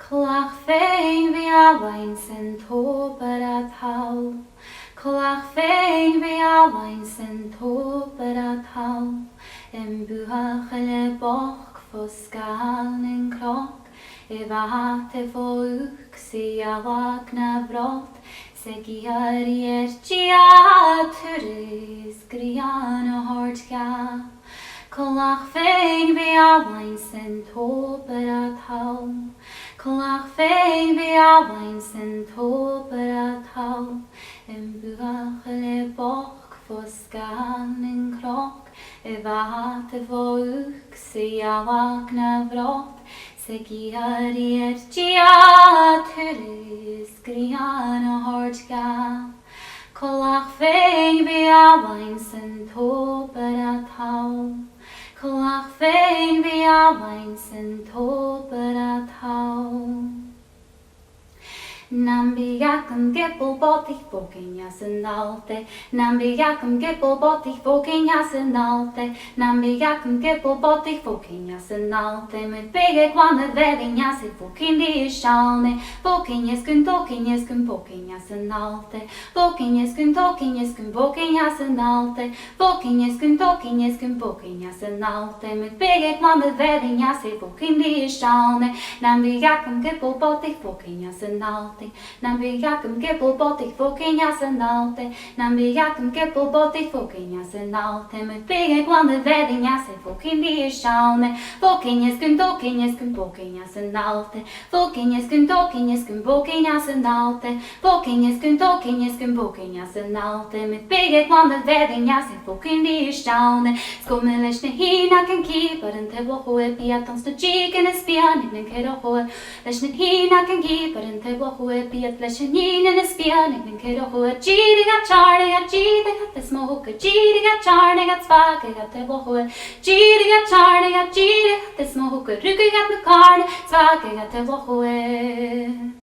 Colach féin bhí áhain san tópar atá. Colach féin bhí áhain san tópar atá. Buach le boch foscail in croch. Bhat fóuch si awag na brot. Giar gia turis grian a hortga. Colach féin bhí áhain san tópar atá. Colach féin bhí áhain san tópar atá. Buach le boch foscail in croch. Bhat fóuch si awag na brot. Giar gia turis grian a hortga. Colach féin bhí áhain san tópar atá. Colach féin bhí áhain san tópar atá. Nambiacum gipple botti fokinja senalte. Nambiacum gipple botti fokinja senalte. Nambiacum gipple botti fokinja senalte. Met bege kwanne velinja se fokin shalne. Fokinjeskun tokinjeskun fokinja senalte. Fokinjeskun tokinjeskun fokinja senalte. Fokinjeskun tokinjeskun fokinja senalte. Met bege kwanne velinja se fokin shalne. Nambiacum gipple botti fokinja senalte. Nambiacum gipple botti fokinja senalte. Nambiacum gipple botti fokinja senalte. Met bege kwanne velinja se fokin shalne. Fokinjeskun tokinjeskun fokinja senalte. Fokinjeskun tokinjeskun fokinja senalte. Fokinjeskun tokinjeskun fokinja senalte. Met bege kwanne velinja se fokin shalne. Skommeleshne hina kan kiparen te wohoe piatons to chicken espian in kero hoe. Leshne hina kan kiparen te wohoe piat leshenin in espian in kero hoe. Cheating at charting at cheating at the smoke. Cheating at charting at spark at te wohoe. Cheating at charting at cheating at the smoke. Rücking at the carne spark at te wohoe.